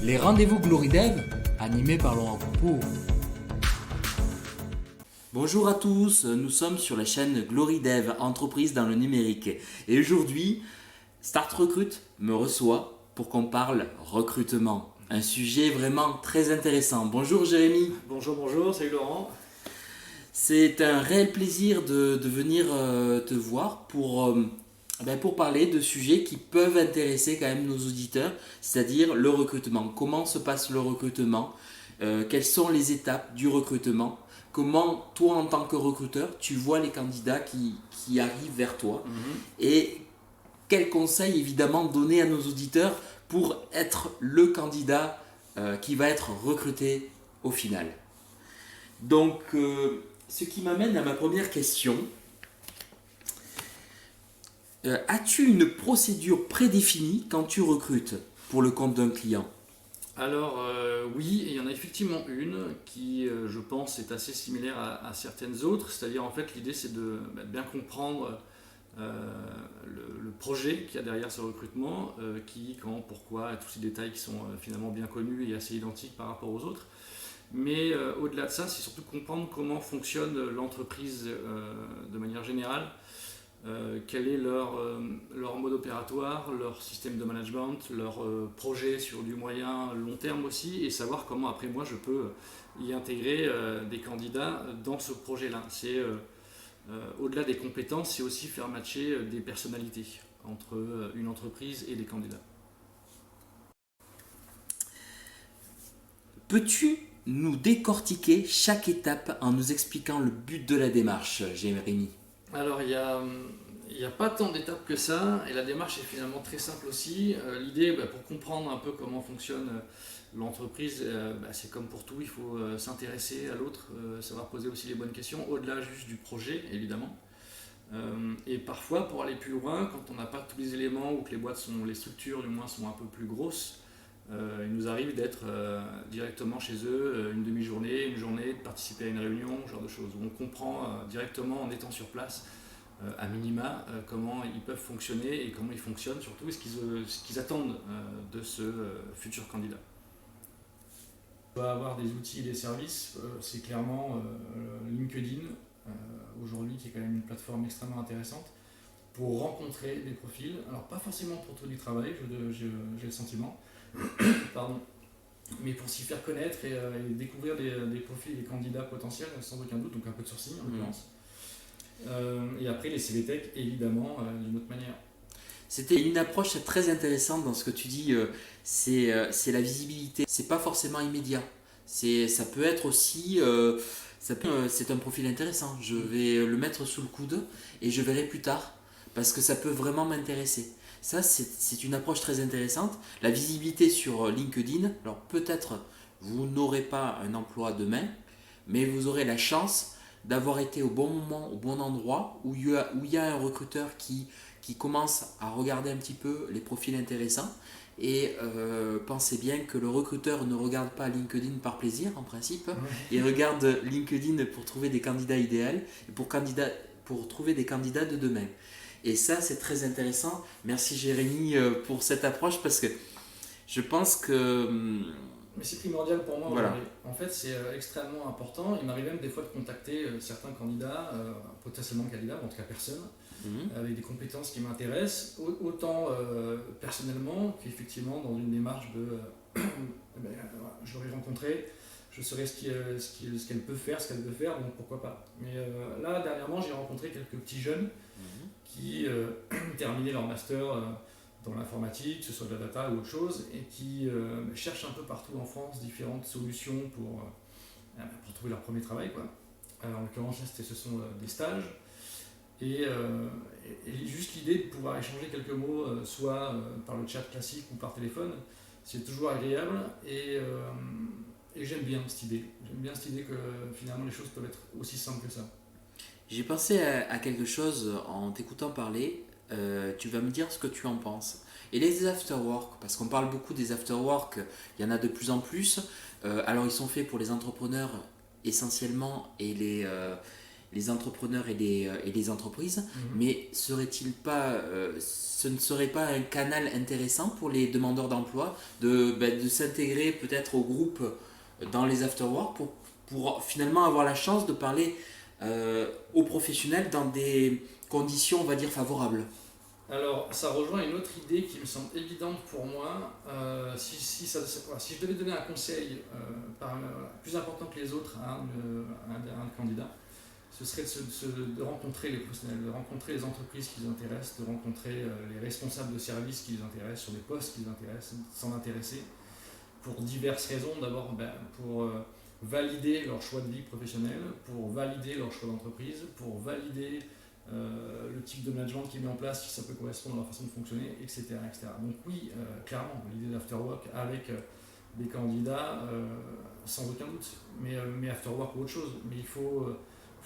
Les rendez-vous GloryDev, animés par Laurent Coupeau. Bonjour à tous, nous sommes sur la chaîne GloryDev, entreprise dans le numérique. Et aujourd'hui, Start Recrute me reçoit pour qu'on parle recrutement. Un sujet vraiment très intéressant. Bonjour Jérémy. Bonjour, salut Laurent. C'est un réel plaisir de venir te voir pour parler de sujets qui peuvent intéresser quand même nos auditeurs, c'est-à-dire le recrutement. Comment se passe le recrutement? Quelles sont les étapes du recrutement? Comment toi en tant que recruteur tu vois les candidats qui arrivent vers toi? Et quels conseils évidemment donner à nos auditeurs pour être le candidat qui va être recruté au final? Donc ce qui m'amène à ma première question. As-tu une procédure prédéfinie quand tu recrutes pour le compte d'un client? Alors oui, il y en a effectivement une qui, je pense, est assez similaire à certaines autres. C'est-à-dire, en fait, l'idée, c'est de bien comprendre le projet qu'il y a derrière ce recrutement, qui, quand, pourquoi, tous ces détails qui sont finalement bien connus et assez identiques par rapport aux autres. Mais au-delà de ça, c'est surtout comprendre comment fonctionne l'entreprise de manière générale. Quel est leur mode opératoire, leur système de management, leur projet sur du moyen long terme aussi, et savoir comment après moi je peux y intégrer des candidats dans ce projet-là. C'est au-delà des compétences, c'est aussi faire matcher des personnalités entre une entreprise et des candidats. Peux-tu nous décortiquer chaque étape en nous expliquant le but de la démarche, Jérémy? Alors il y a pas tant d'étapes que ça, et la démarche est finalement très simple aussi. L'idée, pour comprendre un peu comment fonctionne l'entreprise, c'est comme pour tout, il faut s'intéresser à l'autre, savoir poser aussi les bonnes questions, au-delà juste du projet évidemment. Et parfois, pour aller plus loin, quand on n'a pas tous les éléments ou que les structures du moins sont un peu plus grosses, il nous arrive d'être directement chez eux une demi-journée, une journée, de participer à une réunion, ce genre de choses, où on comprend directement en étant sur place, à minima, comment ils peuvent fonctionner et comment ils fonctionnent surtout, et ce qu'ils attendent de ce futur candidat. On va avoir des outils et des services, c'est clairement LinkedIn, aujourd'hui qui est quand même une plateforme extrêmement intéressante pour rencontrer des profils, alors pas forcément pour trouver du travail, j'ai le sentiment, pardon, mais pour s'y faire connaître et découvrir des profils, des candidats potentiels, sans aucun doute, donc un peu de sourcing en l'occurrence. Et après les CV Tech, évidemment, d'une autre manière. C'était une approche très intéressante dans ce que tu dis, c'est la visibilité. C'est pas forcément immédiat. Ça peut être aussi, c'est un profil intéressant. Je vais le mettre sous le coude et je verrai plus tard parce que ça peut vraiment m'intéresser. Ça, c'est une approche très intéressante. La visibilité sur LinkedIn, alors peut-être vous n'aurez pas un emploi demain, mais vous aurez la chance d'avoir été au bon moment, au bon endroit, où il y a un recruteur qui commence à regarder un petit peu les profils intéressants. Et pensez bien que le recruteur ne regarde pas LinkedIn par plaisir, en principe. Il regarde LinkedIn pour trouver des candidats idéaux et pour trouver des candidats de demain. Et ça, c'est très intéressant. Merci Jérémy pour cette approche parce que je pense que... Mais c'est primordial pour moi. Voilà. En fait, c'est extrêmement important. Il m'arrive même des fois de contacter certains candidats, potentiellement candidats, en tout cas personne, avec des compétences qui m'intéressent, autant personnellement qu'effectivement dans une démarche de je l'aurais rencontré, je saurais ce qu'elle peut faire, ce qu'elle veut faire, donc pourquoi pas. Mais là, dernièrement, j'ai rencontré quelques petits jeunes qui terminaient leur master dans l'informatique, que ce soit de la data ou autre chose, et qui cherchent un peu partout en France différentes solutions pour trouver leur premier travail, quoi. En l'occurrence, ce sont des stages. Et juste l'idée de pouvoir échanger quelques mots, soit par le chat classique ou par téléphone, c'est toujours agréable et j'aime bien cette idée. J'aime bien cette idée que finalement les choses peuvent être aussi simples que ça. J'ai pensé à quelque chose en t'écoutant parler. Tu vas me dire ce que tu en penses. Et les afterwork, parce qu'on parle beaucoup des afterwork, il y en a de plus en plus. Alors ils sont faits pour les entrepreneurs essentiellement et les entrepreneurs et les entreprises, mais ce ne serait pas un canal intéressant pour les demandeurs d'emploi de s'intégrer peut-être au groupe dans les afterwork pour finalement avoir la chance de parler aux professionnels dans des conditions, on va dire, favorables. Alors, ça rejoint une autre idée qui me semble évidente pour moi. Si je devais donner un conseil plus important que les autres à un candidat, ce serait de rencontrer les professionnels, de rencontrer les entreprises qui les intéressent, de rencontrer les responsables de services qui les intéressent, sur des postes qui les intéressent, s'en intéresser pour diverses raisons. D'abord, pour valider leur choix de vie professionnelle, pour valider leur choix d'entreprise, pour valider le type de management qui est mis en place, si ça peut correspondre à leur façon de fonctionner, etc. Donc oui, clairement, l'idée d'Afterwork avec des candidats, sans aucun doute, mais Afterwork ou autre chose. Mais il faut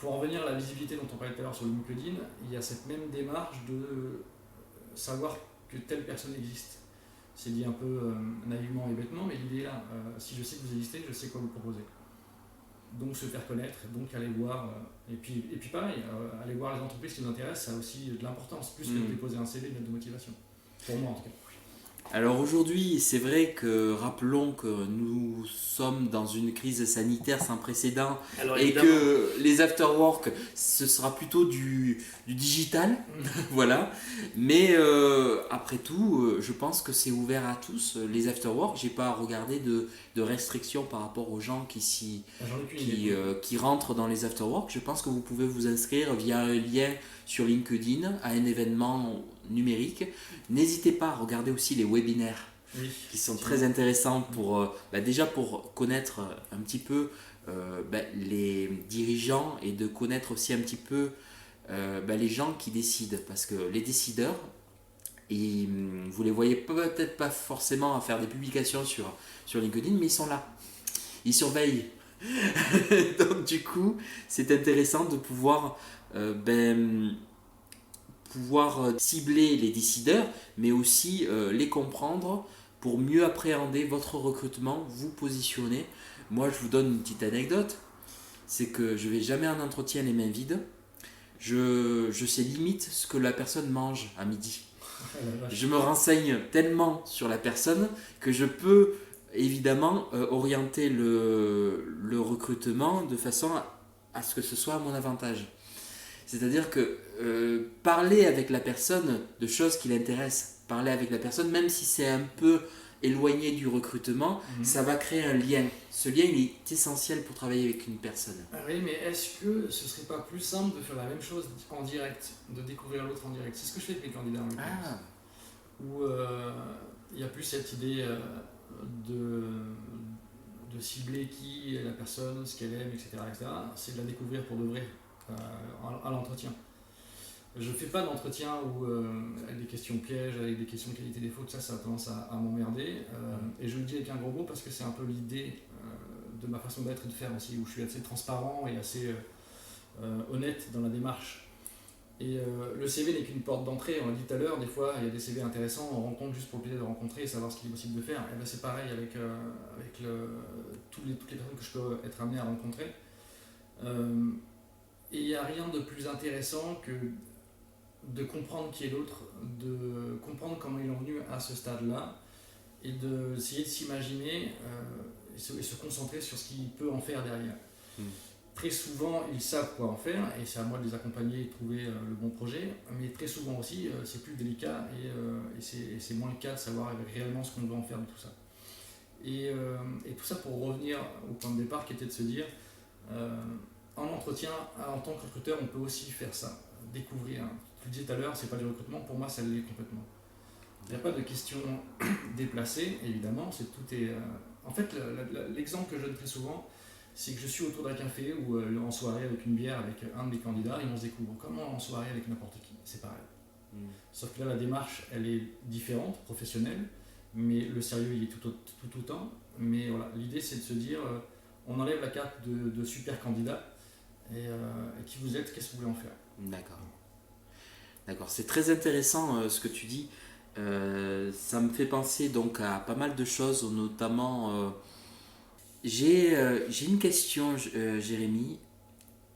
en revenir à la visibilité dont on parlait tout à l'heure sur le LinkedIn. Il y a cette même démarche de savoir que telle personne existe. C'est dit un peu naïvement et bêtement, mais l'idée est là. Si je sais que vous existez, je sais quoi vous proposer. Donc se faire connaître, donc aller voir, et puis pareil, aller voir les entreprises qui nous intéressent, ça a aussi de l'importance, plus que de déposer un CV, une lettre de motivation. Pour moi en tout cas. Alors aujourd'hui, c'est vrai que rappelons que nous sommes dans une crise sanitaire sans précédent et que les afterwork, ce sera plutôt du digital, voilà. Mais après tout, je pense que c'est ouvert à tous. Les afterwork, j'ai pas regardé de restrictions par rapport aux gens qui rentrent dans les afterwork. Je pense que vous pouvez vous inscrire via un lien sur LinkedIn à un événement numérique. N'hésitez pas à regarder aussi les webinaires qui sont très intéressants déjà pour connaître un petit peu les dirigeants et de connaître aussi un petit peu les gens qui décident, parce que les décideurs, vous les voyez peut-être pas forcément à faire des publications sur LinkedIn, mais ils sont là, ils surveillent. Donc du coup c'est intéressant de pouvoir cibler les décideurs, mais aussi les comprendre pour mieux appréhender votre recrutement, vous positionner. Moi, je vous donne une petite anecdote, c'est que je ne vais jamais en entretien les mains vides. Je sais limite ce que la personne mange à midi. Je me renseigne tellement sur la personne que je peux évidemment orienter le recrutement de façon à ce que ce soit à mon avantage. C'est-à-dire que parler avec la personne de choses qui l'intéressent, parler avec la personne, même si c'est un peu éloigné du recrutement, ça va créer un lien. Ce lien, il est essentiel pour travailler avec une personne. Oui, mais est-ce que ce serait pas plus simple de faire la même chose en direct, de découvrir l'autre en direct? C'est ce que je fais avec mes candidats en l'occurrence. Où il y a plus cette idée de cibler qui est la personne, ce qu'elle aime, etc. C'est de la découvrir pour de vrai à l'entretien. Je ne fais pas d'entretien avec des questions pièges, avec des questions qualité-défaut, ça a tendance à m'emmerder. Et je le dis avec un gros mot parce que c'est un peu l'idée de ma façon d'être et de faire aussi, où je suis assez transparent et assez honnête dans la démarche. Et le CV n'est qu'une porte d'entrée, on l'a dit tout à l'heure, des fois il y a des CV intéressants, on rencontre juste pour le plaisir de rencontrer et savoir ce qu'il est possible de faire. Et bien c'est pareil avec toutes les personnes que je peux être amené à rencontrer. Et il n'y a rien de plus intéressant que de comprendre qui est l'autre, de comprendre comment ils sont venus à ce stade-là, et d'essayer de s'imaginer et se concentrer sur ce qu'il peut en faire derrière. Très souvent, ils savent quoi en faire, et c'est à moi de les accompagner et de trouver le bon projet, mais très souvent aussi, c'est plus délicat, et c'est moins le cas de savoir réellement ce qu'on veut en faire de tout ça. Et tout ça pour revenir au point de départ qui était de se dire, en entretien, en tant que recruteur, on peut aussi faire ça, découvrir. Tu le disais tout à l'heure, c'est pas du recrutement, pour moi ça l'est complètement. Il n'y a pas de questions déplacées, évidemment, tout est... En fait, l'exemple que je donne très souvent, c'est que je suis autour d'un café ou en soirée avec une bière avec un de mes candidats et on se découvre. Comment en soirée avec n'importe qui, c'est pareil. Sauf que là, la démarche, elle est différente, professionnelle, mais le sérieux, il est tout autant. Mais voilà, l'idée, c'est de se dire, on enlève la carte de super candidat et qui vous êtes, qu'est-ce que vous voulez en faire. D'accord, c'est très intéressant ce que tu dis. Ça me fait penser donc à pas mal de choses, notamment... J'ai une question, Jérémy.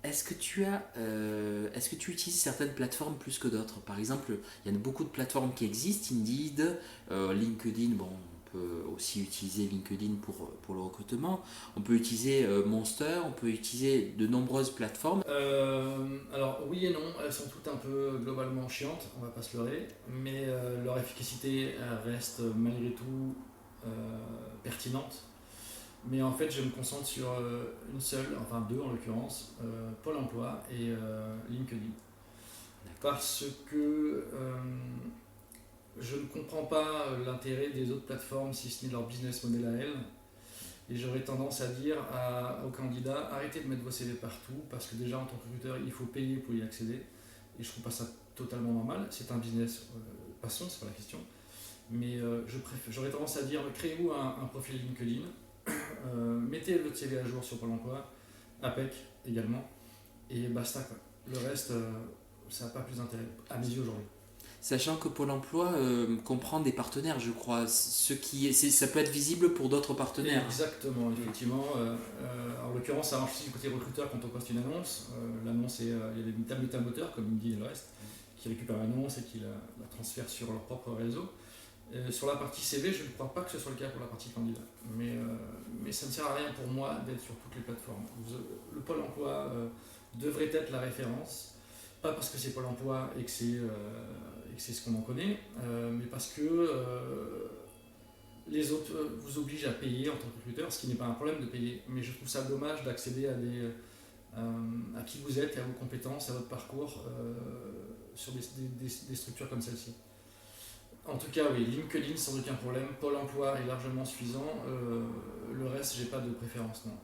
est-ce que tu utilises certaines plateformes plus que d'autres? Par exemple, il y a beaucoup de plateformes qui existent, Indeed, LinkedIn, bon, on peut aussi utiliser LinkedIn pour le recrutement, on peut utiliser Monster, on peut utiliser de nombreuses plateformes. Alors oui et non, elles sont toutes un peu globalement chiantes, on va pas se leurrer, mais leur efficacité reste malgré tout pertinente. Mais en fait, je me concentre sur une seule, enfin deux en l'occurrence, Pôle emploi et LinkedIn. Parce que je ne comprends pas l'intérêt des autres plateformes si ce n'est leur business model à elles. Et j'aurais tendance à dire aux candidats, arrêtez de mettre vos CV partout, parce que déjà en tant que recruteur, il faut payer pour y accéder. Et je trouve pas ça totalement normal. C'est un business, passons, c'est pas la question. Mais j'aurais tendance à dire, créez-vous un profil LinkedIn, mettez votre CV à jour sur Pôle emploi, APEC également, et basta quoi. Le reste, ça n'a pas plus d'intérêt, à mes yeux aujourd'hui. Sachant que Pôle emploi comprend des partenaires, je crois. Ça peut être visible pour d'autres partenaires. Exactement, effectivement. En l'occurrence, ça marche aussi du côté recruteur quand on poste une annonce. L'annonce, il y a des méta moteurs, comme Indeed et le reste, qui récupèrent l'annonce et qui la transfèrent sur leur propre réseau. Sur la partie CV, je ne crois pas que ce soit le cas pour la partie candidat. Mais ça ne sert à rien pour moi d'être sur toutes les plateformes. Le Pôle emploi devrait être la référence, pas parce que c'est Pôle emploi et que c'est ce qu'on en connaît, mais parce que les autres vous obligent à payer en tant que recruteur, ce qui n'est pas un problème de payer. Mais je trouve ça dommage d'accéder à qui vous êtes, et à vos compétences, à votre parcours sur des structures comme celle-ci. En tout cas, oui, LinkedIn sans aucun problème, Pôle emploi est largement suffisant, le reste, j'ai pas de préférence, non.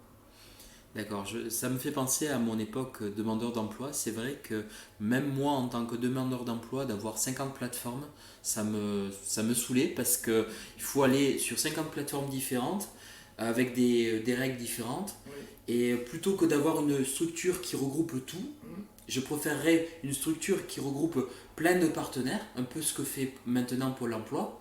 D'accord, ça me fait penser à mon époque demandeur d'emploi. C'est vrai que même moi, en tant que demandeur d'emploi, d'avoir 50 plateformes, ça me saoulait parce qu'il faut aller sur 50 plateformes différentes avec des règles différentes. Oui. Et plutôt que d'avoir une structure qui regroupe tout, Mhm. je préférerais une structure qui regroupe plein de partenaires, un peu ce que fait maintenant Pôle emploi,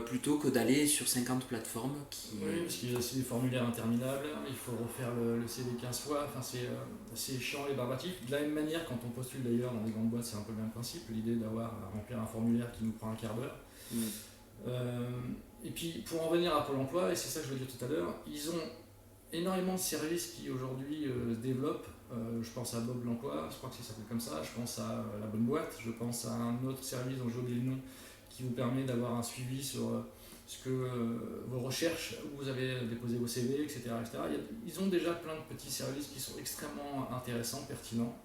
plutôt que d'aller sur 50 plateformes qui... Oui, parce qu'il y a aussi des formulaires interminables, il faut refaire le CV 15 fois, enfin, c'est chiant et barbatif. De la même manière, quand on postule d'ailleurs dans des grandes boîtes, c'est un peu le même principe, l'idée d'avoir à remplir un formulaire qui nous prend un quart d'heure. Et puis pour en revenir à Pôle emploi, et c'est ça que je veux dire tout à l'heure, ils ont énormément de services qui aujourd'hui se développent. Je pense à Bob l'emploi, je crois que ça s'appelle comme ça, je pense à La Bonne Boîte, je pense à un autre service dont j'ai oublié le nom, qui vous permet d'avoir un suivi sur ce que vos recherches, où vous avez déposé vos CV, etc., etc. Ils ont déjà plein de petits services qui sont extrêmement intéressants, pertinents.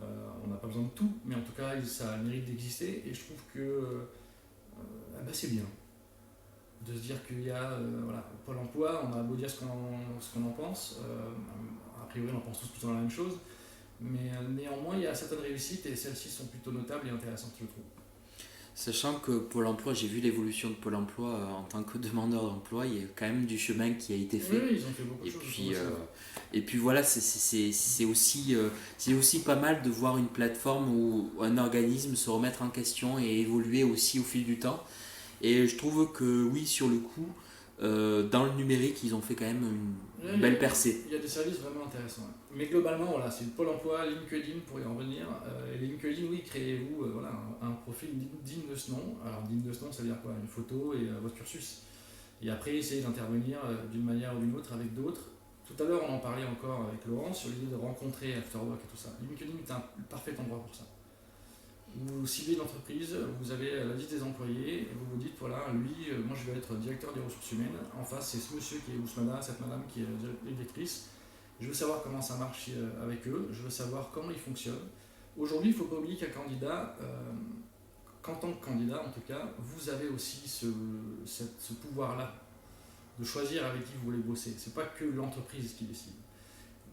On n'a pas besoin de tout, mais en tout cas, ça mérite d'exister, et je trouve que c'est bien de se dire qu'il y a voilà, Pôle emploi, on a beau dire ce qu'on en pense, a priori on en pense tous plutôt la même chose, mais néanmoins il y a certaines réussites et celles-ci sont plutôt notables et intéressantes, je trouve. Sachant que Pôle emploi, j'ai vu l'évolution de Pôle emploi en tant que demandeur d'emploi, il y a quand même du chemin qui a été fait. Oui, ils ont fait beaucoup de choses. Et puis voilà, c'est aussi pas mal de voir une plateforme ou un organisme se remettre en question et évoluer aussi au fil du temps. Et je trouve que oui, sur le coup, dans le numérique, ils ont fait quand même une belle percée. Il y a des services vraiment intéressants. Mais globalement, voilà, c'est Pôle emploi, LinkedIn pour y en revenir. Et LinkedIn, oui, créez-vous voilà, un profil digne de ce nom. Alors digne de ce nom, ça veut dire quoi? Une photo et votre cursus. Et après, essayez d'intervenir d'une manière ou d'une autre avec d'autres. Tout à l'heure, on en parlait encore avec Laurent sur l'idée de rencontrer Afterwork et tout ça. LinkedIn est un parfait endroit pour ça. Vous ciblez l'entreprise, vous avez la liste des employés, et vous vous dites, voilà, lui, moi je vais être directeur des ressources humaines, en face c'est ce monsieur qui est, ou cette madame qui est directrice, je veux savoir comment ça marche avec eux, je veux savoir comment ils fonctionnent. Aujourd'hui, il ne faut pas oublier qu'un candidat, qu'en tant que candidat en tout cas, vous avez aussi ce pouvoir-là, de choisir avec qui vous voulez bosser. Ce n'est pas que l'entreprise qui décide.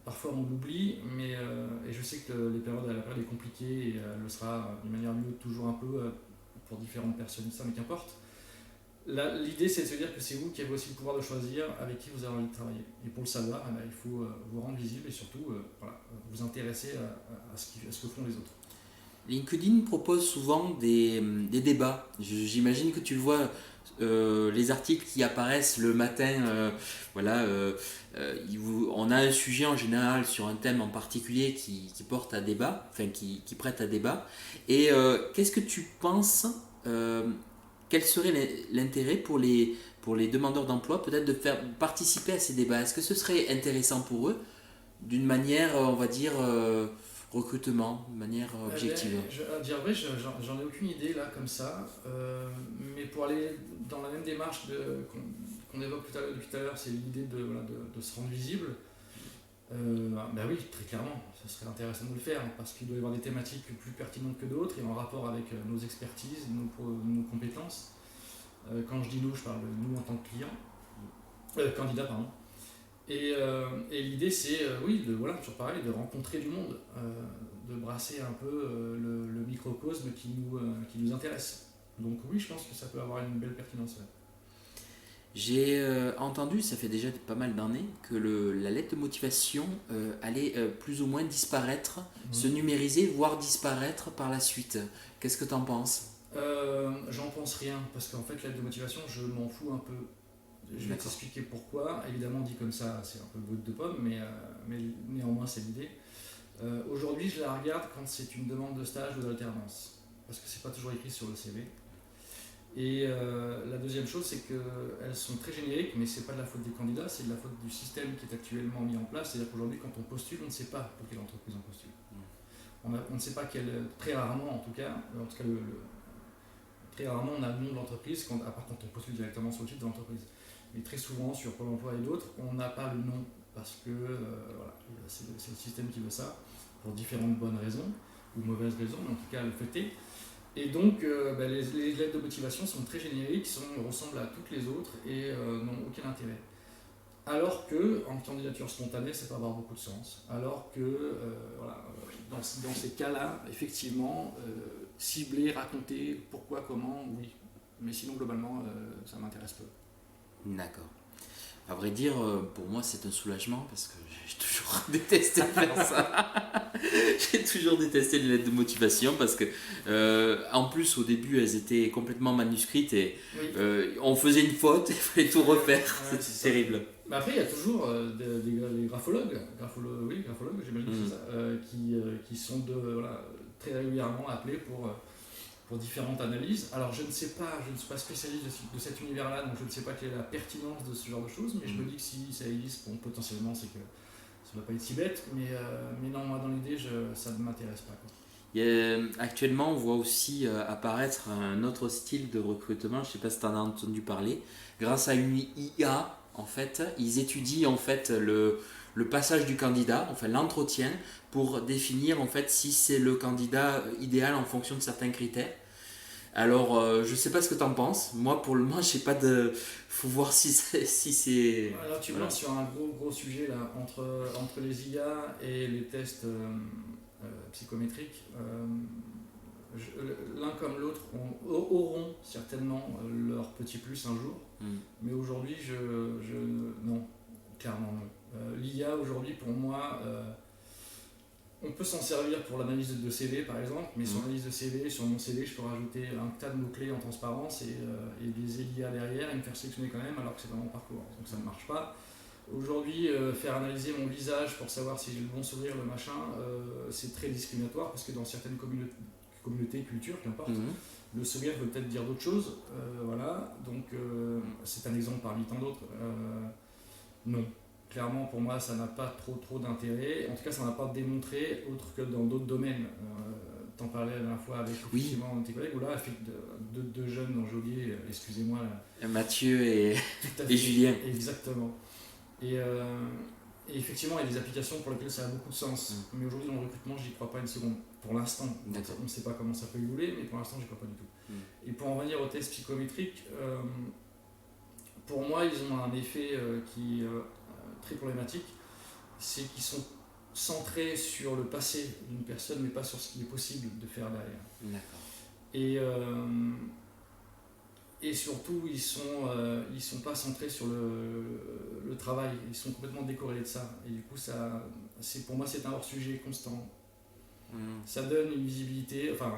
Parfois on l'oublie, mais et je sais que la période est compliquée et elle le sera d'une manière ou d'une autre toujours un peu pour différentes personnes, ça, mais qu'importe. L'idée c'est de se dire que c'est vous qui avez aussi le pouvoir de choisir avec qui vous avez envie de travailler. Et pour le savoir, il faut vous rendre visible et surtout voilà, vous intéresser à ce que font les autres. LinkedIn propose souvent des débats. J'imagine que tu le vois, les articles qui apparaissent le matin, voilà, on a un sujet en général sur un thème en particulier qui porte à débat, enfin qui prête à débat. Et qu'est-ce que tu penses, quel serait l'intérêt pour les demandeurs d'emploi peut-être de faire participer à ces débats? Est-ce que ce serait intéressant pour eux d'une manière, on va dire, recrutement, de manière objective? À dire vrai, j'en ai aucune idée là comme ça, mais pour aller dans la même démarche qu'on évoque depuis tout à l'heure, c'est l'idée voilà, de se rendre visible. Bah oui, très clairement, ce serait intéressant de le faire parce qu'il doit y avoir des thématiques plus pertinentes que d'autres et en rapport avec nos expertises, nos compétences. Quand je dis nous, je parle de nous en tant que client, candidat, pardon. Et l'idée, c'est, oui, voilà, toujours pareil, de rencontrer du monde, de brasser un peu le microcosme qui nous intéresse. Donc oui, je pense que ça peut avoir une belle pertinence. Ouais. J'ai entendu, ça fait déjà pas mal d'années, que la lettre de motivation allait plus ou moins disparaître, se numériser, voire disparaître par la suite. Qu'est-ce que tu en penses? J'en pense rien, parce qu'en fait, la lettre de motivation, je m'en fous un peu. Je vais t'expliquer pourquoi. Évidemment, dit comme ça, c'est un peu brut de pomme, mais néanmoins, c'est l'idée. Aujourd'hui, je la regarde quand c'est une demande de stage ou d'alternance, parce que c'est pas toujours écrit sur le CV. Et la deuxième chose, c'est qu'elles sont très génériques, mais c'est pas de la faute des candidats, c'est de la faute du système qui est actuellement mis en place. C'est-à-dire qu'aujourd'hui, quand on postule, on ne sait pas pour quelle entreprise on postule. On ne sait pas très rarement en tout cas, très rarement on a le nom de l'entreprise, à part quand on postule directement sur le titre de l'entreprise. Mais très souvent, sur Pôle emploi et d'autres, on n'a pas le nom, parce que voilà, c'est le système qui veut ça, pour différentes bonnes raisons, ou mauvaises raisons, mais en tout cas le fait est. Et donc, les lettres de motivation sont très génériques, ressemblent à toutes les autres et n'ont aucun intérêt. Alors que, en candidature spontanée, ça peut avoir beaucoup de sens. Alors que, voilà, dans ces cas-là, effectivement, cibler, raconter pourquoi, comment, oui. Mais sinon, globalement, ça m'intéresse peu. D'accord. À vrai dire, pour moi, c'est un soulagement parce que j'ai toujours détesté faire ça. J'ai toujours détesté les lettres de motivation parce que, en plus, au début, elles étaient complètement manuscrites et on faisait une faute, il fallait tout refaire. Ouais, c'était terrible. Mais après, il y a toujours des graphologues, j'imagine que c'est ça, qui sont voilà, très régulièrement appelés pour différentes analyses. Alors je ne suis pas spécialiste de cet univers-là, donc je ne sais pas quelle est la pertinence de ce genre de choses, mais je me dis que si ça existe, bon, potentiellement c'est que ça ne va pas être si bête, mais non, moi dans l'idée, ça ne m'intéresse pas. Quoi. Actuellement, on voit aussi apparaître un autre style de recrutement, je ne sais pas si tu en as entendu parler, grâce à une IA, en fait, ils étudient en fait le passage du candidat, enfin l'entretien, pour définir en fait si c'est le candidat idéal en fonction de certains critères. Alors, je sais pas ce que tu en penses. Moi, pour le moment, je sais pas de. Faut voir si c'est. Alors, tu parles sur un gros sujet là entre les IA et les tests psychométriques. L'un comme l'autre auront certainement leur petit plus un jour, mais aujourd'hui, non, clairement non. L'IA aujourd'hui, pour moi, on peut s'en servir pour l'analyse de CV par exemple, mais sur l'analyse de CV, sur mon CV, je peux rajouter un tas de mots-clés en transparence et des l'IA derrière et me faire sélectionner quand même alors que c'est dans mon parcours. Donc ça ne marche pas. Aujourd'hui, faire analyser mon visage pour savoir si j'ai le bon sourire, le machin, c'est très discriminatoire parce que dans certaines communautés, cultures, qu'importe, le sourire veut peut-être dire d'autres choses. Voilà, donc c'est un exemple parmi tant d'autres. Non. Clairement, pour moi, ça n'a pas trop d'intérêt. En tout cas, ça n'a pas démontré, autre que dans d'autres domaines. T'en parlais la dernière fois avec tes collègues, où là, deux jeunes dont j'ai oublié, excusez-moi. Mathieu et Julien. Exactement. Et effectivement, il y a des applications pour lesquelles ça a beaucoup de sens. Mais aujourd'hui, dans le recrutement, j'y crois pas une seconde. Pour l'instant. On ne sait pas comment ça peut évoluer, mais pour l'instant, j'y crois pas du tout. Et pour en revenir aux tests psychométriques, pour moi, ils ont un effet qui très problématique, c'est qu'ils sont centrés sur le passé d'une personne, mais pas sur ce qu'il est possible de faire derrière. D'accord. Et surtout, ils sont pas centrés sur le travail, ils sont complètement décorrélés de ça. Et du coup, pour moi, c'est un hors-sujet constant. Ça donne une visibilité, enfin,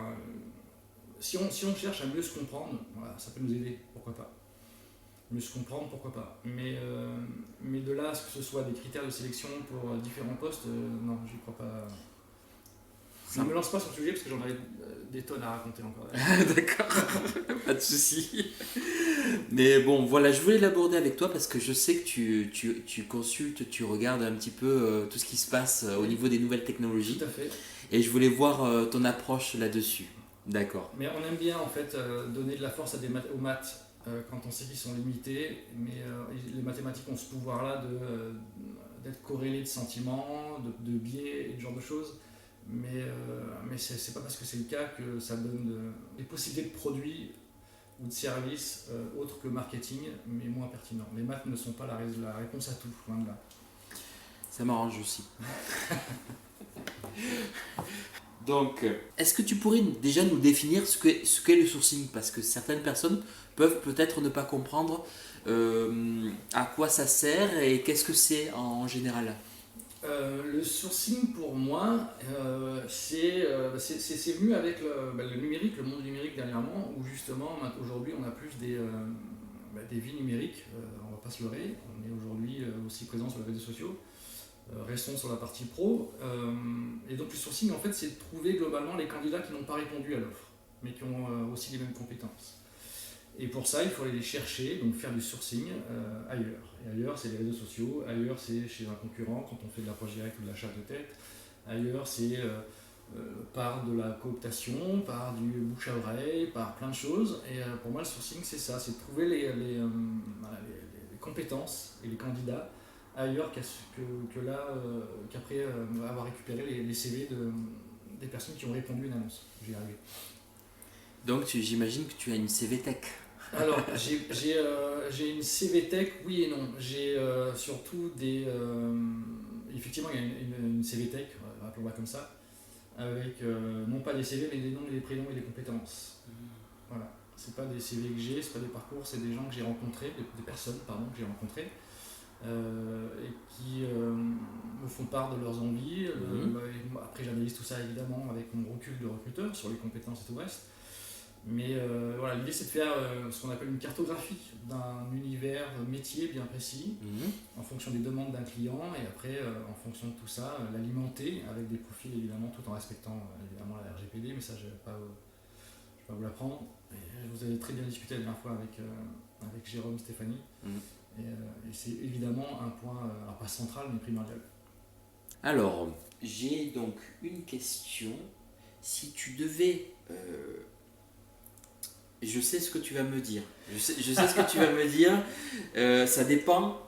si on cherche à mieux se comprendre, voilà, ça peut nous aider, pourquoi pas. Mieux se comprendre, pourquoi pas. Mais de là à ce que ce soit des critères de sélection pour différents postes, non, j'y crois pas. Je ne me lance pas sur le sujet parce que j'en avais des tonnes à raconter encore. D'accord, pas de souci. Mais bon, voilà, je voulais l'aborder avec toi parce que je sais que tu consultes, tu regardes un petit peu tout ce qui se passe au niveau des nouvelles technologies. Tout à fait. Et je voulais voir ton approche là-dessus. D'accord. Mais on aime bien en fait donner de la force aux maths quand on sait qu'ils sont limités. Mais les mathématiques ont ce pouvoir-là d'être corrélées de sentiments, de biais et de ce genre de choses. Mais c'est pas parce que c'est le cas que ça donne des possibilités de produits ou de services autres que marketing, mais moins pertinents. Les maths ne sont pas la réponse à tout, loin de là. Ça m'arrange aussi. Donc, est-ce que tu pourrais déjà nous définir ce qu'est le sourcing? Parce que certaines personnes peuvent peut-être ne pas comprendre à quoi ça sert et qu'est-ce que c'est en général. Le sourcing pour moi, c'est venu avec le numérique, le monde numérique dernièrement, où justement aujourd'hui on a plus des vies numériques, on va pas se leurrer, on est aujourd'hui aussi présent sur les réseaux sociaux, restons sur la partie pro, et donc le sourcing en fait c'est de trouver globalement les candidats qui n'ont pas répondu à l'offre, mais qui ont aussi les mêmes compétences. Et pour ça, il faut aller les chercher, donc faire du sourcing ailleurs. Et ailleurs, c'est les réseaux sociaux, ailleurs, c'est chez un concurrent quand on fait de l'approche directe ou de l'achat de tête, ailleurs, c'est par de la cooptation, par du bouche à oreille, par plein de choses. Et pour moi, le sourcing, c'est ça, c'est de trouver les compétences et les candidats ailleurs qu'après avoir récupéré les CV des personnes qui ont répondu à une annonce. J'y arrive. Donc, j'imagine que tu as une CV Tech. Alors, j'ai une CV Tech, oui et non. J'ai surtout effectivement, il y a une CV Tech, appelons-la comme ça, avec non pas des CV, mais des noms, des prénoms et des compétences. Voilà. C'est pas des CV que j'ai, c'est pas des parcours, c'est des gens que j'ai rencontrés, des personnes, pardon, que j'ai rencontrées, et qui me font part de leurs envies. Après, j'analyse tout ça évidemment avec mon recul de recruteur sur les compétences et tout le reste. Mais voilà, l'idée c'est de faire ce qu'on appelle une cartographie d'un univers métier bien précis, en fonction des demandes d'un client, et après en fonction de tout ça, l'alimenter avec des profils évidemment, tout en respectant évidemment la RGPD, mais ça je ne vais pas vous l'apprendre. Vous avez très bien discuté la dernière fois avec Jérôme, Stéphanie, et c'est évidemment un point, alors pas central mais primordial. Alors, j'ai donc une question. Si tu devais... je sais ce que tu vas me dire. Je sais ce que tu vas me dire. Ça dépend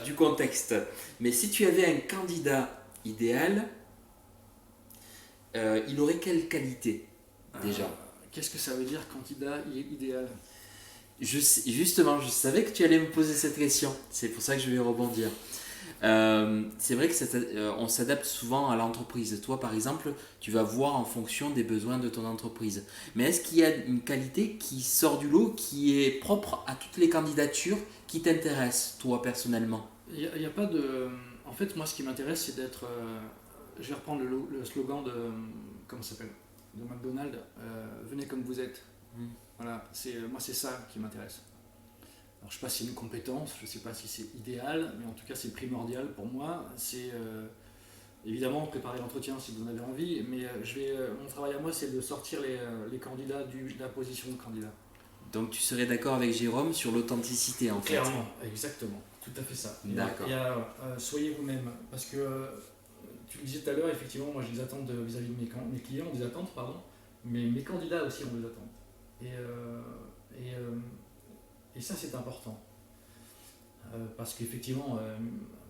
du contexte. Mais si tu avais un candidat idéal, il aurait quelle qualité déjà? Qu'est-ce que ça veut dire candidat idéal? Justement, je savais que tu allais me poser cette question. C'est pour ça que je vais rebondir. C'est vrai que on s'adapte souvent à l'entreprise. Toi, par exemple, tu vas voir en fonction des besoins de ton entreprise. Mais est-ce qu'il y a une qualité qui sort du lot, qui est propre à toutes les candidatures qui t'intéressent, toi, personnellement? Il n'y a pas de... En fait, moi, ce qui m'intéresse, c'est d'être... je vais reprendre le slogan comment ça s'appelle, de McDonald's. Venez comme vous êtes. Voilà, moi, c'est ça qui m'intéresse. Alors, je ne sais pas si c'est une compétence, je ne sais pas si c'est idéal, mais en tout cas c'est primordial pour moi. C'est évidemment préparer l'entretien si vous en avez envie, mais mon travail à moi c'est de sortir les candidats de la position de candidat. Donc tu serais d'accord avec Jérôme sur l'authenticité en fait? Clairement, exactement, tout à fait ça. D'accord. Soyez vous-même, parce que tu le disais tout à l'heure, effectivement, moi j'ai des attentes vis-à-vis de mes clients, des attentes, pardon, mais mes candidats aussi ont des attentes. Et ça, c'est important. Parce qu'effectivement,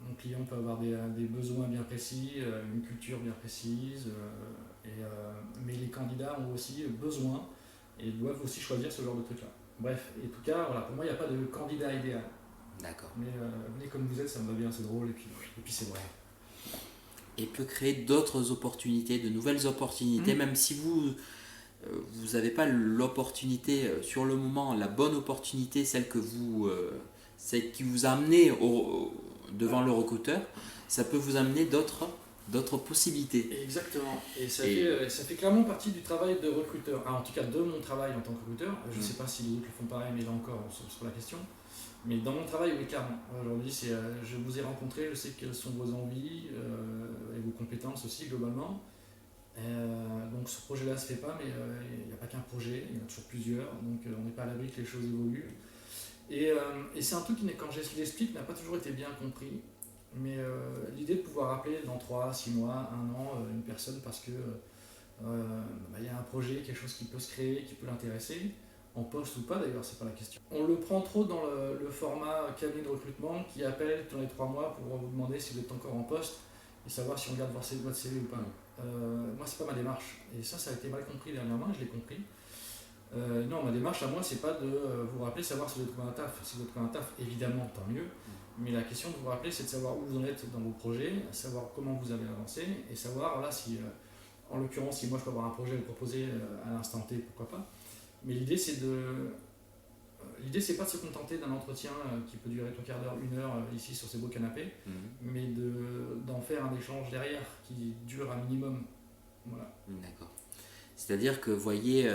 mon client peut avoir des besoins bien précis, une culture bien précise, mais les candidats ont aussi besoin et doivent aussi choisir ce genre de truc-là. Bref, en tout cas, voilà, pour moi, il n'y a pas de candidat idéal. D'accord. Mais venez comme vous êtes, ça me va bien, c'est drôle, et puis c'est vrai. Et peut créer d'autres opportunités, de nouvelles opportunités, même si vous n'avez pas l'opportunité sur le moment, la bonne opportunité, celle qui vous a amené devant le recruteur, ça peut vous amener d'autres d'autres possibilités. Exactement. Et ça fait clairement partie du travail de recruteur. En tout cas, de mon travail en tant que recruteur. Je ne sais pas si les autres le font pareil, mais là encore, on se pose pas la question. Mais dans mon travail, oui, clairement. Aujourd'hui, je vous ai rencontré, je sais quelles sont vos envies et vos compétences aussi, globalement. Donc ce projet-là ne se fait pas, mais il n'y a pas qu'un projet, il y en a toujours plusieurs. Donc on n'est pas à l'abri que les choses évoluent. Et c'est un truc qui, quand je l'explique, n'a pas toujours été bien compris. Mais l'idée de pouvoir appeler dans 3, 6 mois, 1 an, une personne parce que y a un projet, quelque chose qui peut se créer, qui peut l'intéresser, en poste ou pas d'ailleurs, c'est pas la question. On le prend trop dans le format cabinet de recrutement qui appelle dans les 3 mois pour vous demander si vous êtes encore en poste et savoir si on garde votre CV ou pas. Moi, c'est pas ma démarche. Et ça a été mal compris dernièrement, je l'ai compris. Non, ma démarche à moi, c'est pas de vous rappeler, savoir si vous avez trouvé un taf. Si vous avez trouvé un taf, évidemment, tant mieux. Mais la question de vous rappeler, c'est de savoir où vous en êtes dans vos projets, savoir comment vous avez avancé et savoir, voilà, si, en l'occurrence, si moi je peux avoir un projet à vous proposer à l'instant T, pourquoi pas. Mais l'idée, c'est pas de se contenter d'un entretien qui peut durer 3 quarts d'heure, 1 heure ici sur ces beaux canapés, mais d'en faire un échange derrière qui dure un minimum. Voilà. D'accord. C'est-à-dire que voyez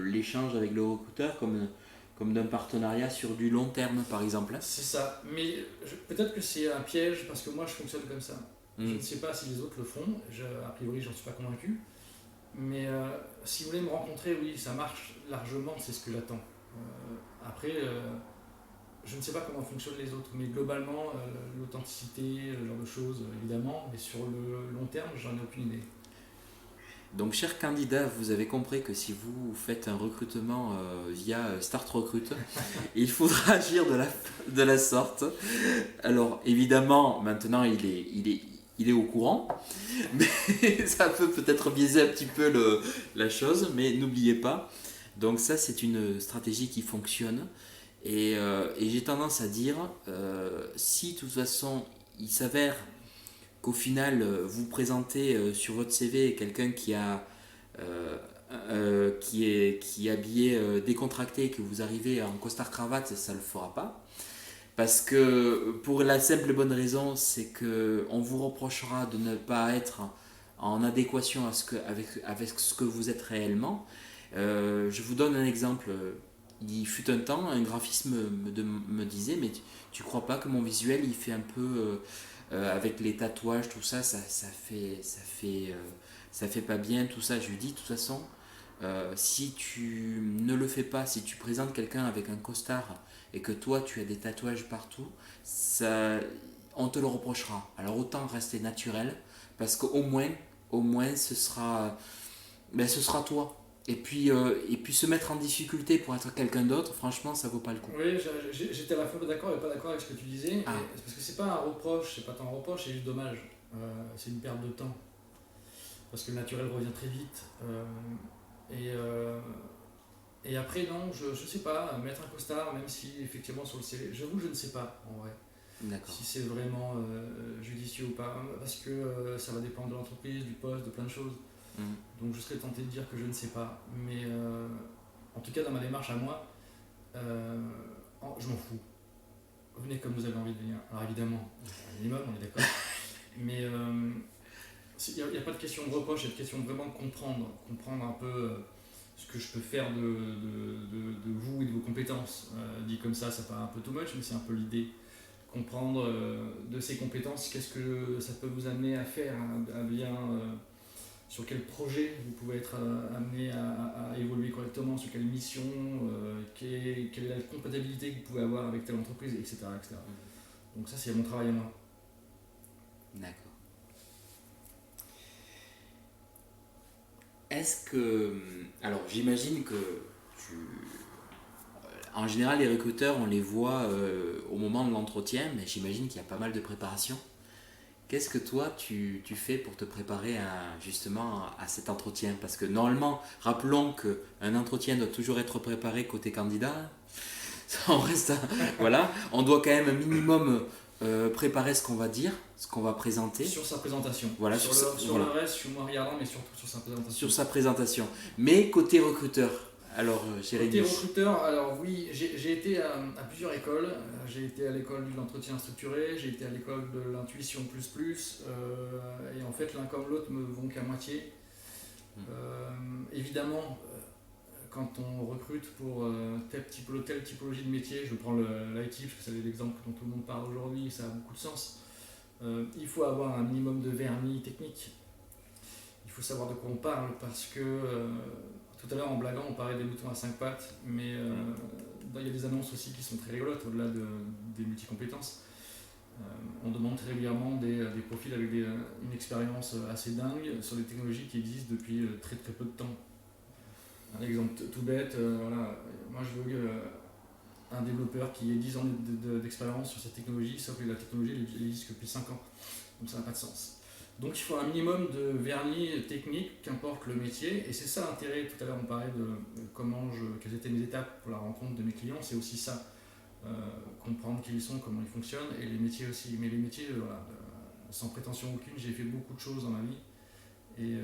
l'échange avec le recruteur comme d'un partenariat sur du long terme, par exemple. C'est ça, mais peut-être que c'est un piège parce que moi je fonctionne comme ça. Je ne sais pas si les autres le font, a priori j'en suis pas convaincu. Mais si vous voulez me rencontrer, oui, ça marche largement, c'est ce que j'attends. Après, je ne sais pas comment fonctionnent les autres, mais globalement, l'authenticité, ce genre de choses, évidemment, mais sur le long terme, j'en ai aucune idée. Donc, chers candidats, vous avez compris que si vous faites un recrutement via Start Recruit, il faudra agir de la sorte. Alors, évidemment, maintenant, il est au courant, mais ça peut peut-être biaiser un petit peu la chose, mais n'oubliez pas. Donc ça, c'est une stratégie qui fonctionne. Et j'ai tendance à dire, si de toute façon, il s'avère qu'au final, vous présentez sur votre CV quelqu'un qui est habillé décontracté et que vous arrivez en costard-cravate, ça ne le fera pas. Parce que pour la simple et bonne raison, c'est qu'on vous reprochera de ne pas être en adéquation avec ce que vous êtes réellement. Je vous donne un exemple. Il fut un temps, un graphisme me disait, mais tu crois pas que mon visuel il fait un peu avec les tatouages, tout ça, ça fait pas bien, tout ça. Je lui dis, de toute façon, si tu ne le fais pas, si tu présentes quelqu'un avec un costard et que toi tu as des tatouages partout, on te le reprochera. Alors autant rester naturel, parce qu'au moins ce sera toi. Et puis se mettre en difficulté pour être quelqu'un d'autre, franchement, ça vaut pas le coup. Oui, j'étais à la fois d'accord et pas d'accord avec ce que tu disais. Parce que c'est pas un reproche, c'est pas tant un reproche, c'est juste dommage. C'est une perte de temps. Parce que le naturel revient très vite. Et après, non, je sais pas, mettre un costard, même si effectivement sur le CV, j'avoue, je ne sais pas en vrai. D'accord. Si c'est vraiment judicieux ou pas. Parce que ça va dépendre de l'entreprise, du poste, de plein de choses. Donc je serais tenté de dire que je ne sais pas. Mais en tout cas, dans ma démarche à moi, je m'en fous. Venez comme vous avez envie de venir. Alors évidemment, un minimum, on est d'accord. Mais il n'y a pas de question de reproche, il y a de question de vraiment comprendre un peu ce que je peux faire de vous et de vos compétences. Dit comme ça paraît un peu too much, mais c'est un peu l'idée. Comprendre de ces compétences, qu'est-ce que ça peut vous amener à faire, à bien... sur quel projet vous pouvez être amené à évoluer correctement, sur quelle mission, quelle est la compatibilité que vous pouvez avoir avec telle entreprise, etc. Donc ça, c'est mon travail à moi. D'accord. Est-ce que... Alors, j'imagine que en général, les recruteurs, on les voit au moment de l'entretien, mais j'imagine qu'il y a pas mal de préparation. Qu'est-ce que toi, tu fais pour te préparer justement à cet entretien? Parce que normalement, rappelons qu'un entretien doit toujours être préparé côté candidat. Voilà, on doit quand même un minimum préparer ce qu'on va dire, ce qu'on va présenter. Sur sa présentation. Voilà, sur le reste, je suis moins regardant, mais surtout sur sa présentation. Sur sa présentation. Mais côté recruteur, Alors, Côté Jérémy. recruteur, alors oui, j'ai été à plusieurs écoles. J'ai été à l'école de l'entretien structuré, j'ai été à l'école de l'intuition plus, et en fait l'un comme l'autre me vont qu'à moitié. Évidemment, quand on recrute pour telle typologie de métier, je prends l'IT parce que c'est l'exemple dont tout le monde parle aujourd'hui et ça a beaucoup de sens, il faut avoir un minimum de vernis technique. Il faut savoir de quoi on parle parce que tout à l'heure en blaguant on parlait des moutons à 5 pattes, mais il y a des annonces aussi qui sont très rigolotes au-delà des multicompétences. On demande très régulièrement des profils avec une expérience assez dingue sur des technologies qui existent depuis très très peu de temps. Un exemple tout bête, voilà, moi je veux un développeur qui ait 10 ans d'expérience sur cette technologie, sauf que la technologie elle existe depuis 5 ans, donc ça n'a pas de sens. Donc il faut un minimum de vernis technique, qu'importe le métier, et c'est ça l'intérêt. Tout à l'heure on parlait de quelles étaient mes étapes pour la rencontre de mes clients, c'est aussi ça, comprendre qui ils sont, comment ils fonctionnent, et les métiers aussi. Mais les métiers, voilà, sans prétention aucune, j'ai fait beaucoup de choses dans ma vie, et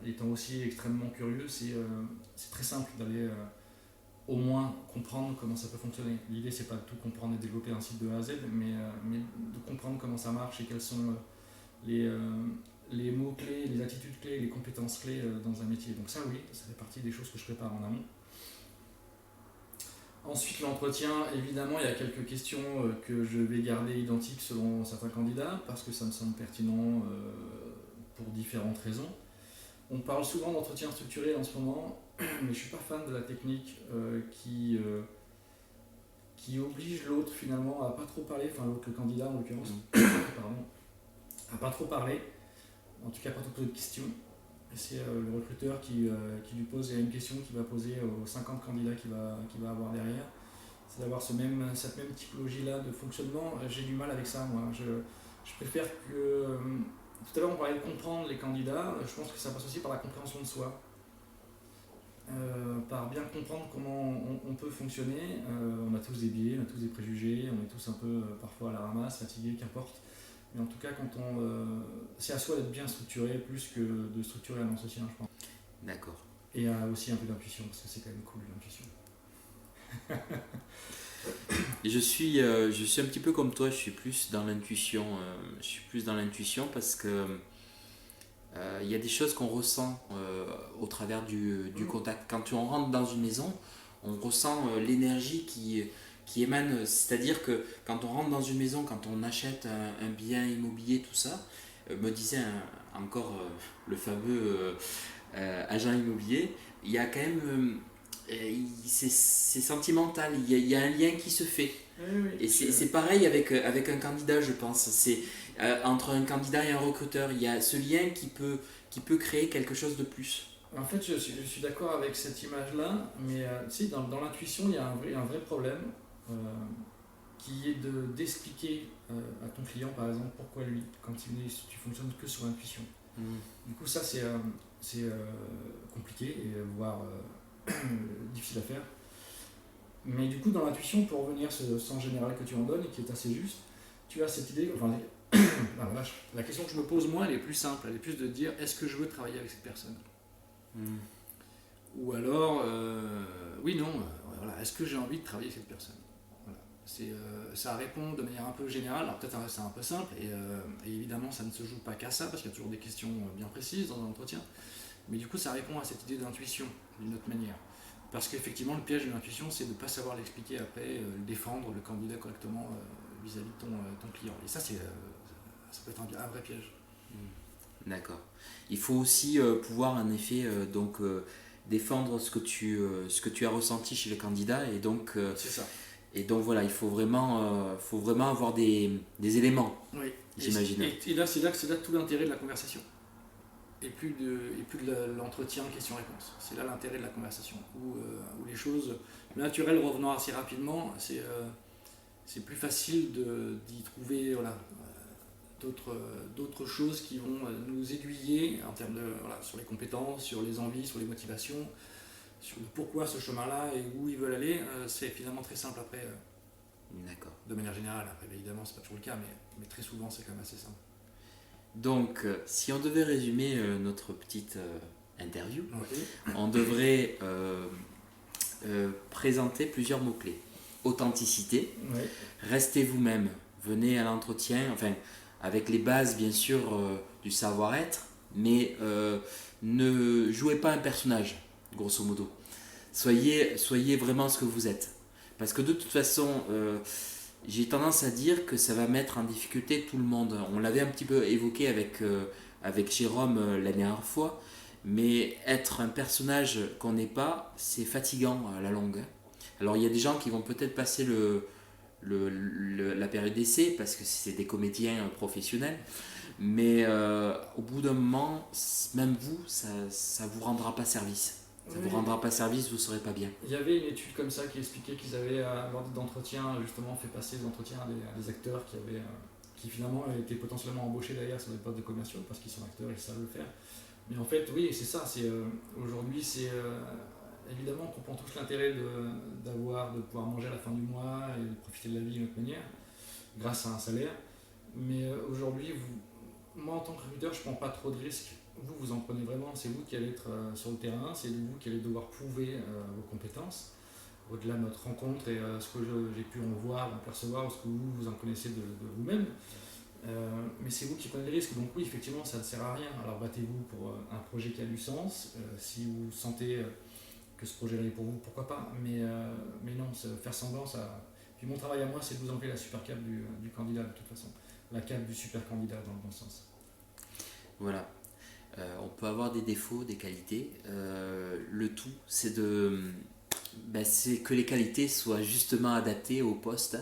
étant aussi extrêmement curieux, c'est très simple d'aller au moins comprendre comment ça peut fonctionner. L'idée c'est pas de tout comprendre et développer un site de A à Z, mais de comprendre comment ça marche et quels sont les mots-clés, les attitudes clés, les compétences clés dans un métier. Donc ça oui, ça fait partie des choses que je prépare en amont. Ensuite l'entretien, évidemment il y a quelques questions que je vais garder identiques selon certains candidats parce que ça me semble pertinent pour différentes raisons. On parle souvent d'entretien structuré en ce moment, mais je ne suis pas fan de la technique qui oblige l'autre finalement à pas trop parler, enfin l'autre, le candidat en l'occurrence, pardon, à pas trop parler, en tout cas pas trop poser de questions. Et c'est le recruteur qui lui pose une question qu'il va poser aux 50 candidats qu'il va avoir derrière. C'est d'avoir cette même typologie-là de fonctionnement. J'ai du mal avec ça, moi. Je préfère que... tout à l'heure, on parlait de comprendre les candidats. Je pense que ça passe aussi par la compréhension de soi. Par bien comprendre comment on peut fonctionner. On a tous des biais, on a tous des préjugés, on est tous un peu parfois à la ramasse, fatigués, qu'importe. Mais en tout cas, c'est à soi d'être bien structuré plus que de structurer un entretien, je pense. D'accord. Et aussi un peu d'intuition, parce que c'est quand même cool l'intuition. Je suis un petit peu comme toi, je suis plus dans l'intuition. Parce que il y a des choses qu'on ressent au travers du contact. Quand on rentre dans une maison, on ressent l'énergie qui émane. C'est-à-dire que quand on rentre dans une maison, quand on achète un bien immobilier, tout ça, me disait encore le fameux agent immobilier, il y a quand même... c'est sentimental, il y a un lien qui se fait. Oui, Et c'est pareil avec un candidat, je pense. C'est entre un candidat et un recruteur, il y a ce lien qui peut créer quelque chose de plus. En fait, je suis d'accord avec cette image-là, mais tu sais, dans l'intuition, il y a un vrai problème qui est d'expliquer à ton client, par exemple, pourquoi lui, quand tu fonctionnes que sur l'intuition. Du coup, ça, c'est compliqué et voire difficile à faire. Mais du coup, dans l'intuition, pour revenir sur le sens général que tu en donnes et qui est assez juste, tu as cette idée, enfin, la question que je me pose, moi, elle est plus simple, elle est plus de dire, est-ce que je veux travailler avec cette personne ? Ou alors, oui, non, voilà, est-ce que j'ai envie de travailler avec cette personne ? Voilà. Ça répond de manière un peu générale, alors peut-être c'est un peu simple, et évidemment, ça ne se joue pas qu'à ça, parce qu'il y a toujours des questions bien précises dans un entretien, mais du coup, ça répond à cette idée d'intuition d'une autre manière. Parce qu'effectivement, le piège de l'intuition, c'est de ne pas savoir l'expliquer après, défendre le candidat correctement vis-à-vis de ton client. Et ça, ça peut être un vrai piège. D'accord. Il faut aussi pouvoir, en effet, défendre ce que tu as ressenti chez le candidat. Et donc, c'est ça. Et donc voilà, il faut vraiment avoir des éléments, oui. J'imagine. Et là, c'est là tout l'intérêt de la conversation. Et plus de l'entretien question-réponse. C'est là l'intérêt de la conversation, où les choses naturelles revenant assez rapidement, c'est plus facile d'y trouver d'autres choses qui vont nous aiguiller en termes sur les compétences, sur les envies, sur les motivations, sur le pourquoi ce chemin-là et où ils veulent aller. C'est finalement très simple après, D'accord. de manière générale. Après, évidemment, c'est pas toujours le cas, mais très souvent, c'est quand même assez simple. Donc, si on devait résumer notre petite interview, Okay. on devrait présenter plusieurs mots-clés. Authenticité, Oui. restez vous-même, venez à l'entretien, enfin, avec les bases bien sûr du savoir-être, mais ne jouez pas un personnage, grosso modo. Soyez vraiment ce que vous êtes. Parce que de toute façon, j'ai tendance à dire que ça va mettre en difficulté tout le monde. On l'avait un petit peu évoqué avec Jérôme la dernière fois, mais être un personnage qu'on n'est pas, c'est fatigant à la longue. Alors il y a des gens qui vont peut-être passer la période d'essai parce que c'est des comédiens professionnels, mais au bout d'un moment, même vous, ça vous rendra pas service. Ça ne vous rendra pas service, vous ne serez pas bien. Il y avait une étude comme ça qui expliquait qu'ils avaient, lors d'entretiens, justement fait passer des entretiens à des acteurs qui finalement étaient potentiellement embauchés derrière sur des postes de commerciaux parce qu'ils sont acteurs, ils savent le faire. Mais en fait, oui, c'est ça. Aujourd'hui, évidemment qu'on prend tous l'intérêt de pouvoir manger à la fin du mois et de profiter de la vie d'une autre manière, grâce à un salaire. Mais aujourd'hui, moi en tant que recruteur, je ne prends pas trop de risques. Vous en prenez vraiment, c'est vous qui allez être sur le terrain, c'est vous qui allez devoir prouver vos compétences, au-delà de notre rencontre et ce que j'ai pu en voir, en percevoir, ou ce que vous en connaissez de vous-même. Mais c'est vous qui prenez les risques, donc oui, effectivement, ça ne sert à rien. Alors battez-vous pour un projet qui a du sens, si vous sentez que ce projet-là est pour vous, pourquoi pas, mais non, faire semblant, ça... Puis mon travail à moi, c'est de vous enlever la super cape du candidat, de toute façon, la cape du super candidat dans le bon sens. Voilà. On peut avoir des défauts, des qualités. Le tout, c'est c'est que les qualités soient justement adaptées au poste.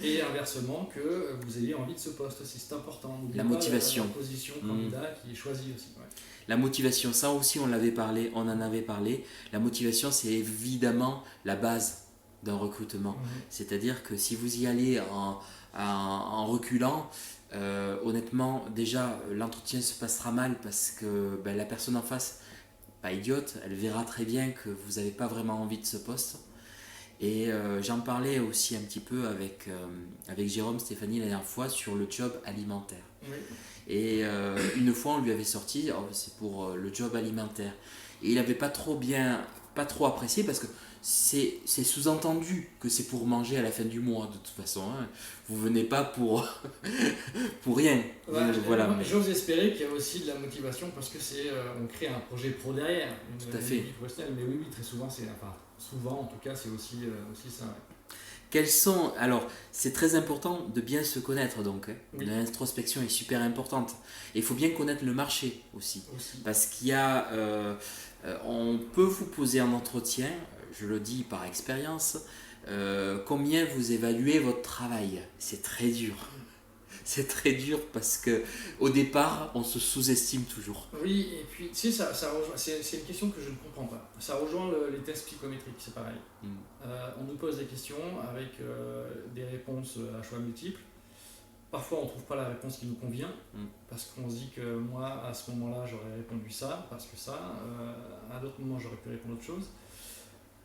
Et inversement, que vous ayez envie de ce poste aussi, c'est important. N'oubliez La pas motivation. La position candidat qui est choisie aussi. Ouais. La motivation, ça aussi on en avait parlé. La motivation, c'est évidemment la base d'un recrutement. C'est-à-dire que si vous y allez en reculant, honnêtement, déjà, l'entretien se passera mal parce que la personne en face, pas idiote, elle verra très bien que vous n'avez pas vraiment envie de ce poste. Et j'en parlais aussi un petit peu avec Jérôme, Stéphanie la dernière fois sur le job alimentaire. Oui. Et une fois, on lui avait sorti, c'est pour le job alimentaire. Et il n'avait pas trop apprécié parce que c'est sous-entendu que c'est pour manger à la fin du mois, de toute façon. Hein. Vous venez pas pour rien. Ouais, Voilà. J'ose espérer qu'il y a aussi de la motivation parce que on crée un projet pro derrière, Tout à fait. vie professionnelle. Mais oui, très souvent, souvent en tout cas, c'est aussi ça. Ouais. Alors, c'est très important de bien se connaître, donc. Hein. Oui. L'introspection est super importante. Et il faut bien connaître le marché aussi. Parce qu'il y a... on peut vous poser un entretien, je le dis par expérience, combien vous évaluez votre travail. C'est très dur. C'est très dur parce que au départ, on se sous-estime toujours. Oui, et puis tu sais, ça rejoint, c'est une question que je ne comprends pas. Ça rejoint les tests psychométriques, c'est pareil. On nous pose des questions avec des réponses à choix multiples. Parfois, on ne trouve pas la réponse qui nous convient, parce qu'on se dit que moi, à ce moment-là, j'aurais répondu ça, parce que ça. À d'autres moments, j'aurais pu répondre autre chose.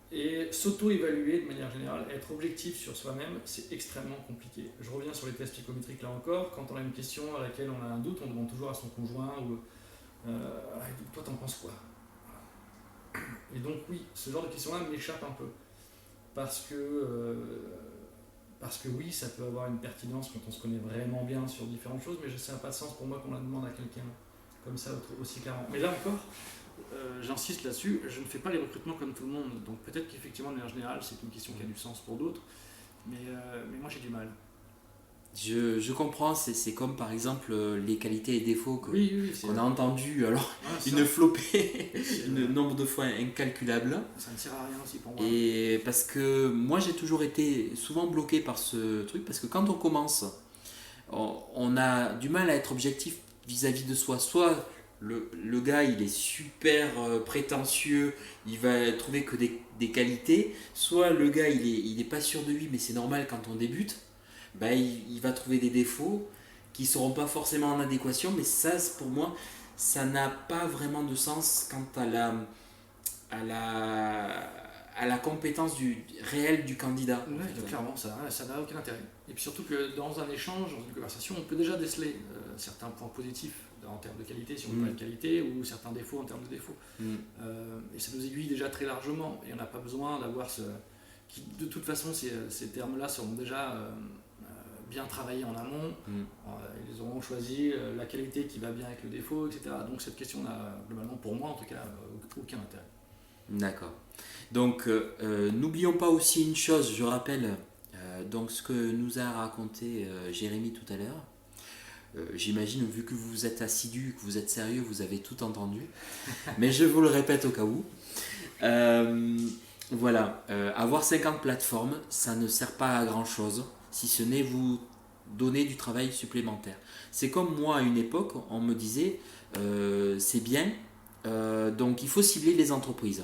Et s'auto-évaluer de manière générale, être objectif sur soi-même, c'est extrêmement compliqué. Je reviens sur les tests psychométriques là encore. Quand on a une question à laquelle on a un doute, on demande toujours à son conjoint ou toi, t'en penses quoi? Et donc, oui, ce genre de questions-là m'échappe un peu. Parce que oui, ça peut avoir une pertinence quand on se connaît vraiment bien sur différentes choses, mais ça n'a pas de sens pour moi qu'on la demande à quelqu'un comme ça aussi clairement. Mais là encore, j'insiste là-dessus, je ne fais pas les recrutements comme tout le monde, donc peut-être qu'effectivement, de manière générale, c'est une question qui a du sens pour d'autres, mais moi j'ai du mal. Je comprends, c'est comme par exemple les qualités et défauts qu'on a entendus, alors une flopée, nombre de fois incalculable. Ça ne sert à rien aussi pour moi. Et parce que moi j'ai toujours été souvent bloqué par ce truc, parce que quand on commence, on a du mal à être objectif vis-à-vis de soi. Soit le gars il est super prétentieux, il va trouver que des qualités, soit le gars il est pas sûr de lui, mais c'est normal quand on débute. Il va trouver des défauts qui ne seront pas forcément en adéquation, mais ça, pour moi, ça n'a pas vraiment de sens quant à la compétence réelle du candidat. Ouais, clairement, ça n'a aucun intérêt. Et puis surtout que dans un échange, dans une conversation, on peut déjà déceler certains points positifs en termes de qualité, si on veut parler de qualité, ou certains défauts en termes de défauts. Et ça nous aiguille déjà très largement, et on n'a pas besoin d'avoir de toute façon, ces termes-là seront déjà bien travaillés en amont. Ils auront choisi la qualité qui va bien avec le défaut, etc. Donc cette question n'a, globalement, pour moi en tout cas, aucun intérêt. D'accord. Donc, n'oublions pas aussi une chose, je rappelle donc ce que nous a raconté Jérémy tout à l'heure. J'imagine, vu que vous êtes assidu, que vous êtes sérieux, vous avez tout entendu. Mais je vous le répète au cas où. Voilà, avoir 50 plateformes, ça ne sert pas à grand chose, si ce n'est vous donner du travail supplémentaire. C'est comme moi à une époque, on me disait, c'est bien, donc il faut cibler les entreprises.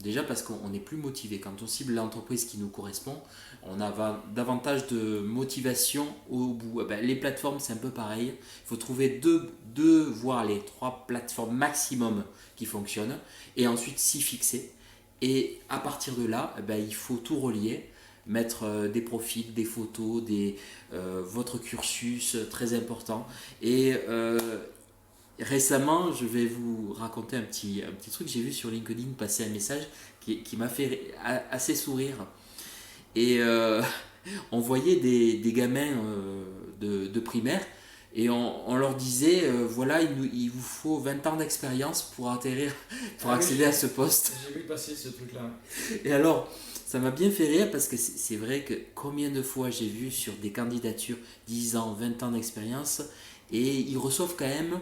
Déjà parce qu'on est plus motivé. Quand on cible l'entreprise qui nous correspond, on a davantage de motivation au bout. Les plateformes, c'est un peu pareil. Il faut trouver deux, voire les 3 plateformes maximum qui fonctionnent et ensuite s'y fixer. Et à partir de là, il faut tout relier, mettre des profils, des photos, votre cursus, très important. Et récemment, je vais vous raconter un petit truc. J'ai vu sur LinkedIn passer un message qui m'a fait assez sourire. Et on voyait des gamins de primaire et on leur disait voilà, il vous faut 20 ans d'expérience pour accéder à ce poste. J'ai vu passer ce truc-là. Et alors, ça m'a bien fait rire parce que c'est vrai que combien de fois j'ai vu sur des candidatures 10 ans, 20 ans d'expérience et ils reçoivent quand même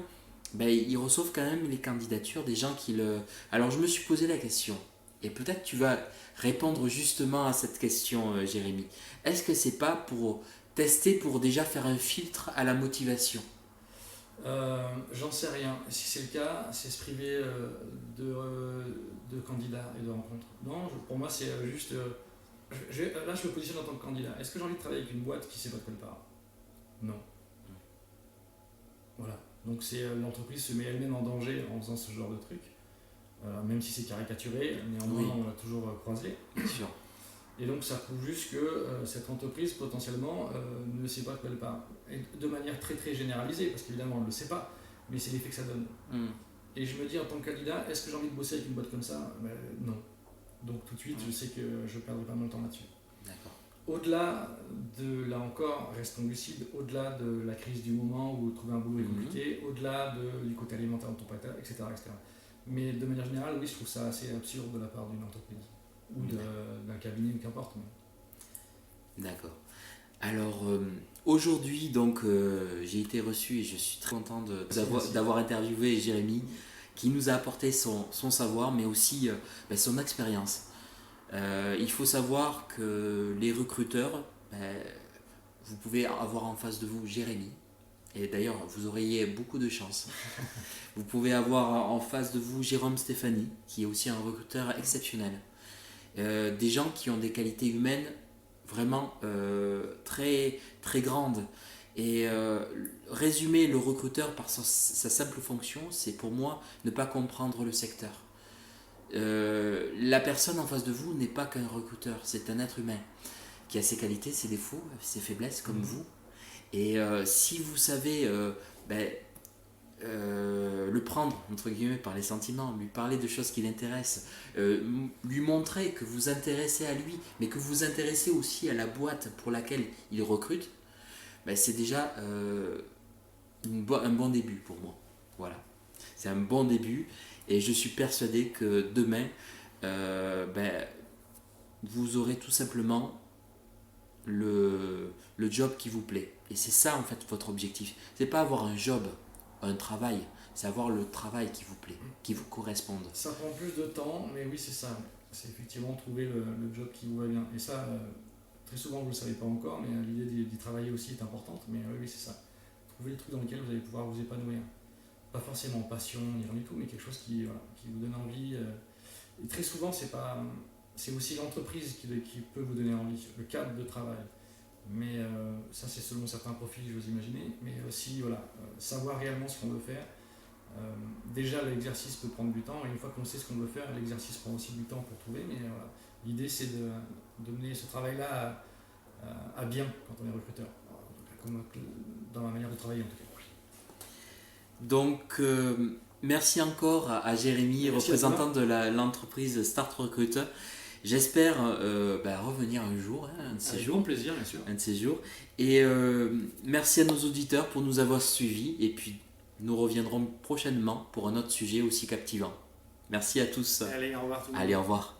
les candidatures des gens qui le... Alors je me suis posé la question, et peut-être tu vas répondre justement à cette question, Jérémy. Est-ce que c'est pas pour tester, pour déjà faire un filtre à la motivation? J'en sais rien. Si c'est le cas, c'est se priver de candidats et de rencontres. Non, pour moi, c'est juste... là, je me positionne en tant que candidat. Est-ce que j'ai envie de travailler avec une boîte qui ne sait pas de quoi elle parle? Non. Voilà. Donc l'entreprise se met elle-même en danger en faisant ce genre de truc, même si c'est caricaturé, néanmoins on l'a toujours croisé. Bien sûr. Et donc ça prouve juste que cette entreprise potentiellement ne sait pas de quoi elle parle. Et de manière très très généralisée, parce qu'évidemment on ne le sait pas, mais c'est l'effet que ça donne. Et je me dis en tant que candidat, est-ce que j'ai envie de bosser avec une boîte comme ça? Non. Donc tout de suite je sais que je ne perdrai pas mon temps là-dessus. D'accord. Au-delà de, là encore, restons lucides, au-delà de la crise du moment où trouver un boulot est compliqué, au-delà du côté alimentaire dont on parlait, etc., etc. Mais de manière générale, oui, je trouve ça assez absurde de la part d'une entreprise ou d'un cabinet, qu'importe. D'accord. Alors, aujourd'hui, donc, j'ai été reçu et je suis très content d'avoir interviewé Jérémy, qui nous a apporté son savoir, mais aussi son expérience. Il faut savoir que les recruteurs, vous pouvez avoir en face de vous Jérémy, et d'ailleurs vous auriez beaucoup de chance. Vous pouvez avoir en face de vous Jérôme Stéphanie, qui est aussi un recruteur exceptionnel. Des gens qui ont des qualités humaines vraiment très, très grandes. Et résumer le recruteur par sa simple fonction, c'est pour moi ne pas comprendre le secteur. La personne en face de vous n'est pas qu'un recruteur, c'est un être humain qui a ses qualités, ses défauts, ses faiblesses comme vous. Et si vous savez le prendre entre guillemets par les sentiments, lui parler de choses qui l'intéressent, lui montrer que vous intéressez à lui, mais que vous intéressez aussi à la boîte pour laquelle il recrute, c'est déjà un bon début pour moi. Voilà, c'est un bon début. Et je suis persuadé que demain, vous aurez tout simplement le job qui vous plaît. Et c'est ça en fait votre objectif. C'est pas avoir un job, un travail, c'est avoir le travail qui vous plaît, qui vous corresponde. Ça prend plus de temps, mais oui c'est ça. C'est effectivement trouver le job qui vous va bien. Et ça, très souvent vous ne le savez pas encore, mais l'idée d'y travailler aussi est importante. Mais oui c'est ça. Trouver le truc dans lequel vous allez pouvoir vous épanouir. Pas forcément passion ni rien du tout, mais quelque chose qui vous donne envie. Et très souvent, c'est aussi l'entreprise qui peut vous donner envie, le cadre de travail. Mais ça, c'est selon certains profils, j'ose imaginer. Mais aussi, savoir réellement ce qu'on veut faire. Déjà, l'exercice peut prendre du temps, et une fois qu'on sait ce qu'on veut faire, l'exercice prend aussi du temps pour trouver. Mais l'idée, c'est de mener ce travail-là à bien quand on est recruteur. Comme dans ma manière de travailler, en tout cas. Donc, merci encore à Jérémy, Merci à représentant de l'entreprise Start Recruit. J'espère revenir un jour, hein, un de ces Avec jours. grand plaisir, bien sûr. Un de ces jours. Et merci à nos auditeurs pour nous avoir suivis. Et puis, nous reviendrons prochainement pour un autre sujet aussi captivant. Merci à tous. Allez, au revoir tout le monde. Allez, au revoir.